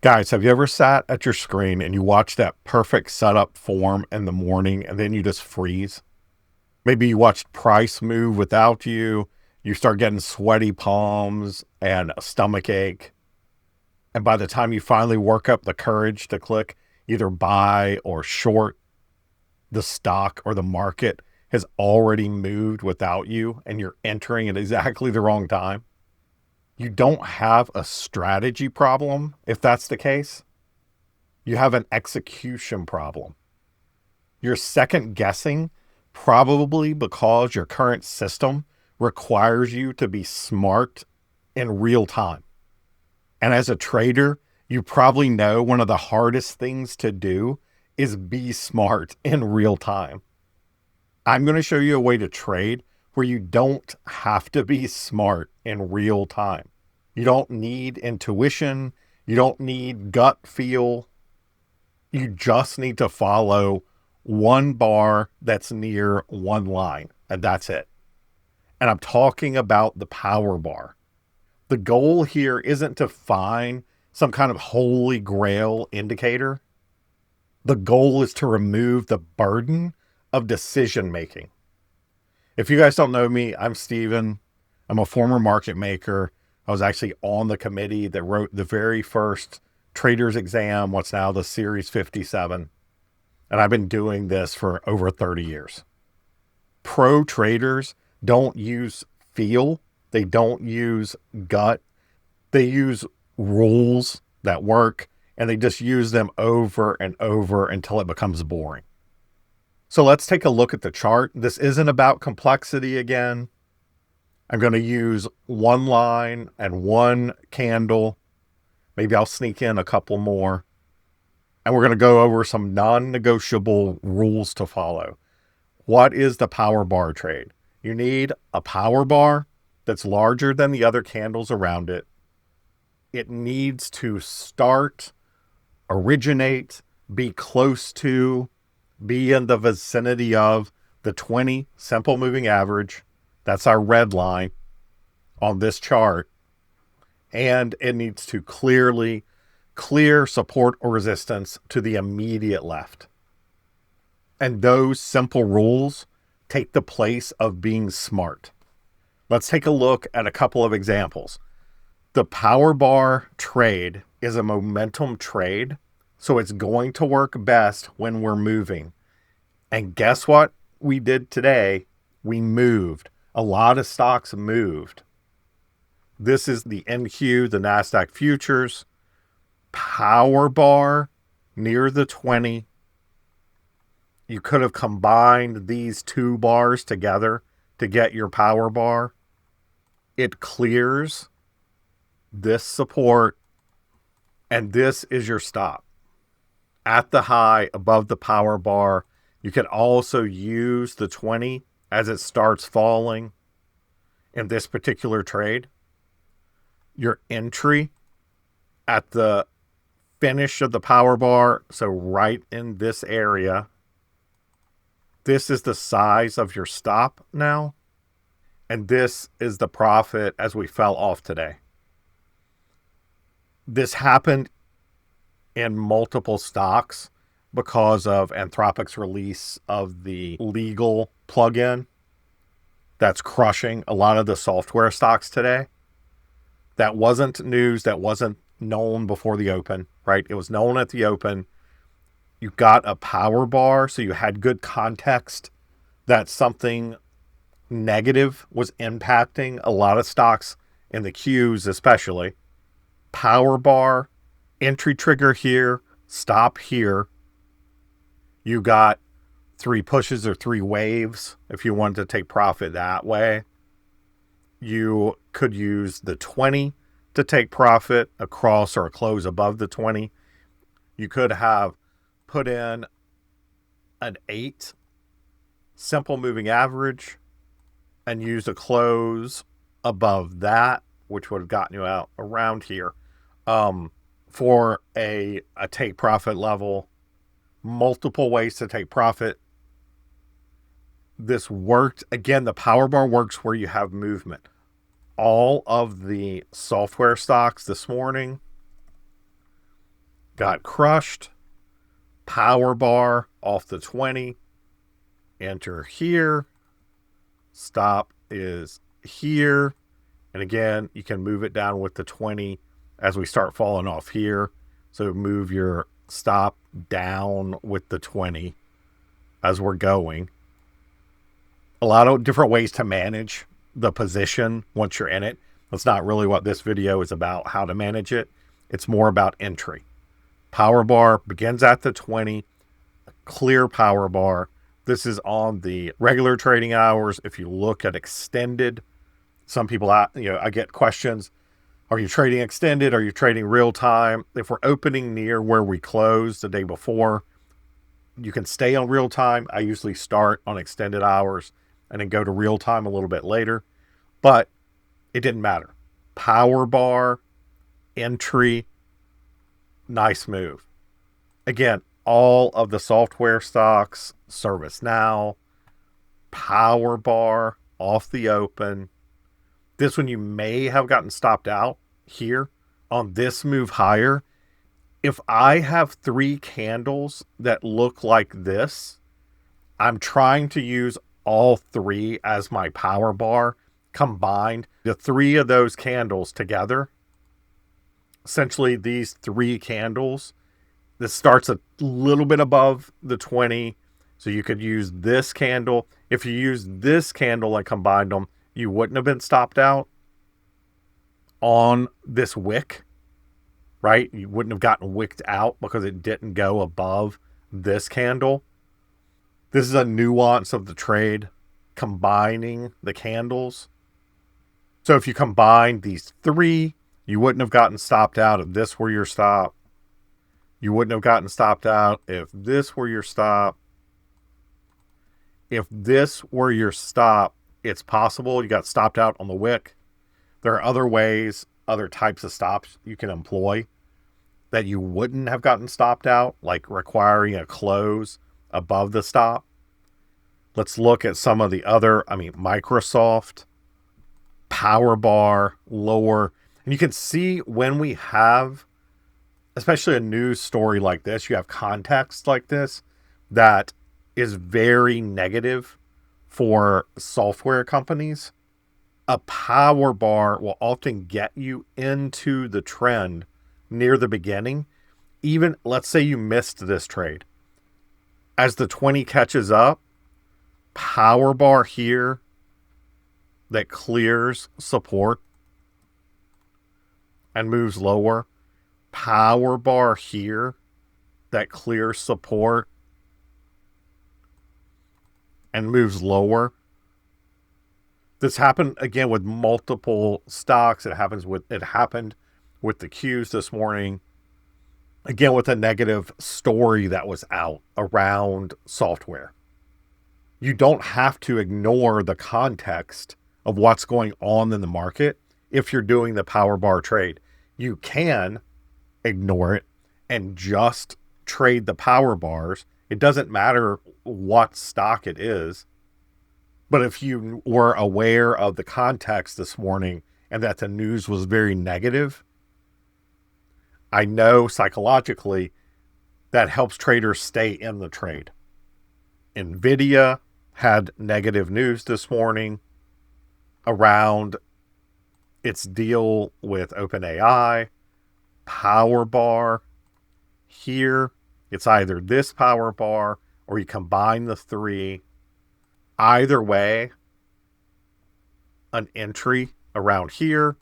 Guys, have you ever sat at your screen and you watch that perfect setup form in the morning and then you just freeze? Maybe you watched price move without you. You start getting sweaty palms and a stomach ache. And by the time you finally work up the courage to click either buy or short, the stock or the market has already moved without you and you're entering at exactly the wrong time. You don't have a strategy problem if that's the case. You have an execution problem. You're second guessing, probably because your current system requires you to be smart in real time. And as a trader, you probably know one of the hardest things to do is be smart in real time. I'm going to show you a way to trade where you don't have to be smart in real time. You don't need intuition. You don't need gut feel. You just need to follow one bar that's near one line, and that's it. And I'm talking about the power bar. The goal here isn't to find some kind of holy grail indicator. The goal is to remove the burden of decision making. If you guys don't know me, I'm Steven. I'm a former market maker. I was actually on the committee that wrote the very first trader's exam, what's now the Series 57. And I've been doing this for over 30 years. Pro traders don't use feel. They don't use gut. They use rules that work, and they just use them over and over until it becomes boring. So let's take a look at the chart. This isn't about complexity again. I'm going to use one line and one candle. Maybe I'll sneak in a couple more. And we're going to go over some non-negotiable rules to follow. What is the power bar trade? You need a power bar that's larger than the other candles around it. It needs to start, originate, be close to, be in the vicinity of the 20 simple moving average. That's our red line on this chart. And it needs to clear support or resistance to the immediate left. And those simple rules take the place of being smart. Let's take a look at a couple of examples. The power bar trade is a momentum trade, so it's going to work best when we're moving. And guess what we did today? We moved. A lot of stocks moved. This is the NQ, the NASDAQ futures. Power bar near the 20. You could have combined these two bars together to get your power bar. It clears this support, and this is your stop. At the high above the power bar, you can also use the 20 as it starts falling in this particular trade. Your entry at the finish of the power bar, so right in this area. This is the size of your stop now. And this is the profit as we fell off today. This happened in multiple stocks because of Anthropic's release of the legal plugin that's crushing a lot of the software stocks today. That wasn't news. That wasn't known before the open, right? It was known at the open. You got a power bar, so you had good context that something negative was impacting a lot of stocks in the Qs especially. Power bar, entry trigger here, stop here. You got 3 pushes or 3 waves if you wanted to take profit that way. You could use the 20 to take profit across or a close above the 20. You could have put in an 8 simple moving average and used a close above that, which would have gotten you out around here for a take profit level. Multiple ways to take profit. This worked. Again, the power bar works where you have movement. All of the software stocks this morning got crushed. Power bar off the 20. Enter here. Stop is here. And again, you can move it down with the 20 as we start falling off here. So move your stop down with the 20 as we're going. A lot of different ways to manage the position once you're in it. That's not really what this video is about, how to manage it. It's more about entry. Power bar begins at the 20, clear power bar. This is on the regular trading hours. If you look at extended, some people, I get questions. Are you trading extended? Are you trading real time? If we're opening near where we closed the day before, you can stay on real time. I usually start on extended hours and then go to real time a little bit later, but it didn't matter. Power bar, entry, nice move. Again, all of the software stocks, ServiceNow, power bar off the open. This one you may have gotten stopped out here on this move higher. If I have 3 candles that look like this, I'm trying to use all 3 as my power bar combined. The 3 of those candles together, essentially these 3 candles, this starts a little bit above the 20. So you could use this candle. If you use this candle and combined them, you wouldn't have been stopped out on this wick, right? You wouldn't have gotten wicked out because it didn't go above this candle. This is a nuance of the trade, combining the candles. So if you combine these 3, you wouldn't have gotten stopped out if this were your stop. You wouldn't have gotten stopped out if this were your stop. If this were your stop, it's possible you got stopped out on the wick. There are other ways, other types of stops you can employ that you wouldn't have gotten stopped out, like requiring a close above the stop. Let's look at some of the other, Microsoft, power bar, lower. And you can see when we have, especially a news story like this, you have context like this that is very negative for software companies. A power bar will often get you into the trend near the beginning. Even, let's say you missed this trade. As the 20 catches up, power bar here that clears support and moves lower. Power bar here that clears support and moves lower. This happened again with multiple stocks. It happened with the Qs this morning. Again, with a negative story that was out around software. You don't have to ignore the context of what's going on in the market if you're doing the power bar trade. You can ignore it and just trade the power bars. It doesn't matter what stock it is. But if you were aware of the context this morning and that the news was very negative, I know psychologically that helps traders stay in the trade. Nvidia had negative news this morning around its deal with OpenAI. Power bar here, it's either this power bar or you combine the 3. Either way, an entry around here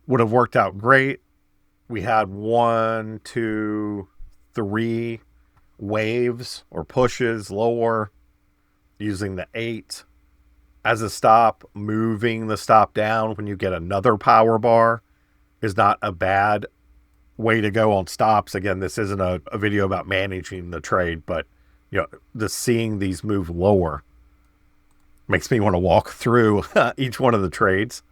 would have worked out great. We had 1, 2, 3 waves or pushes lower using the 8 as a stop. Moving the stop down when you get another power bar is not a bad way to go on stops. Again, this isn't a video about managing the trade, but seeing these move lower makes me want to walk through each one of the trades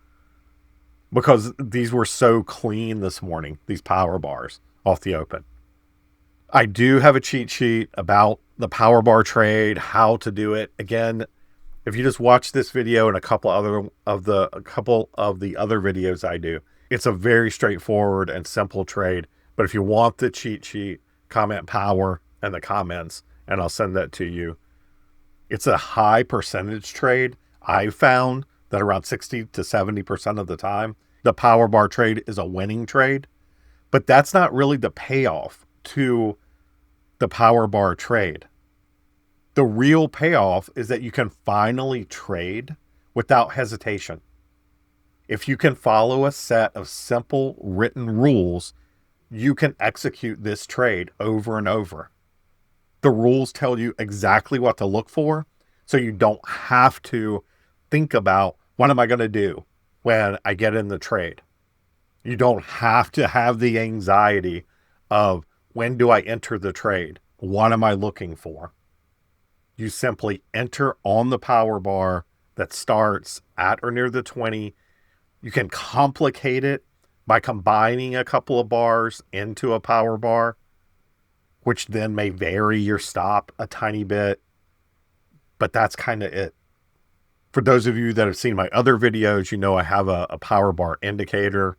because these were so clean this morning, these power bars off the open. I do have a cheat sheet about the power bar trade, how to do it. Again, if you just watch this video and a couple of the other videos I do, it's a very straightforward and simple trade. But if you want the cheat sheet, comment power in the comments and I'll send that to you. It's a high percentage trade. I've found that around 60 to 70% of the time, the power bar trade is a winning trade. But that's not really the payoff to the power bar trade. The real payoff is that you can finally trade without hesitation. If you can follow a set of simple written rules, you can execute this trade over and over. The rules tell you exactly what to look for, so you don't have to think about what am I going to do when I get in the trade. You don't have to have the anxiety of when do I enter the trade? What am I looking for? You simply enter on the power bar that starts at or near the 20. You can complicate it by combining a couple of bars into a power bar, which then may vary your stop a tiny bit, but that's kind of it. For those of you that have seen my other videos, you know I have a power bar indicator.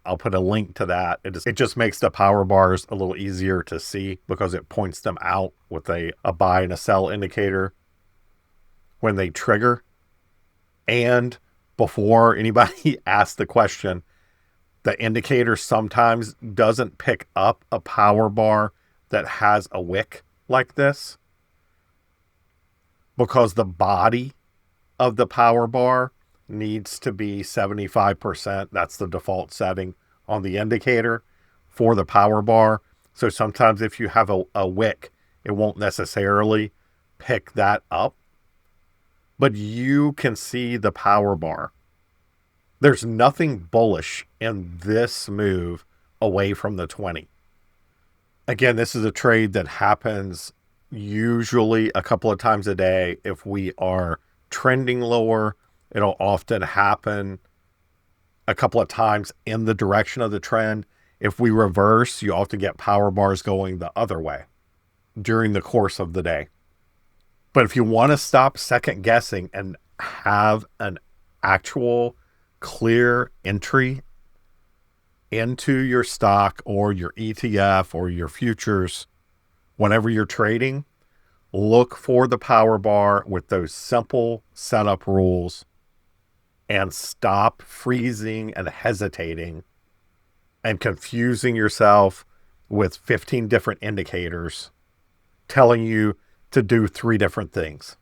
I'll put a link to that. It just makes the power bars a little easier to see because it points them out with a buy and a sell indicator when they trigger. And before anybody asks the question, the indicator sometimes doesn't pick up a power bar that has a wick like this because the body of the power bar needs to be 75%. That's the default setting on the indicator for the power bar. So sometimes if you have a wick, it won't necessarily pick that up. But you can see the power bar. There's nothing bullish in this move away from the 20. Again, this is a trade that happens usually a couple of times a day. If we are trending lower, it'll often happen a couple of times in the direction of the trend. If we reverse, you often get power bars going the other way during the course of the day. But if you want to stop second guessing and have an actual clear entry into your stock or your ETF or your futures, whenever you're trading, look for the power bar with those simple setup rules and stop freezing and hesitating and confusing yourself with 15 different indicators telling you to do 3 different things.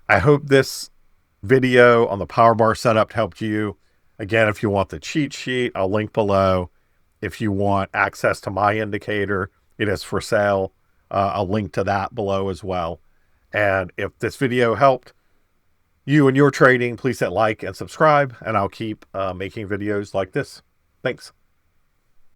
I hope this video on the power bar setup helped you. Again, if you want the cheat sheet, I'll link below. If you want access to my indicator, it is for sale. I'll link to that below as well. And if this video helped you and your trading, please hit like and subscribe, and I'll keep making videos like this. Thanks.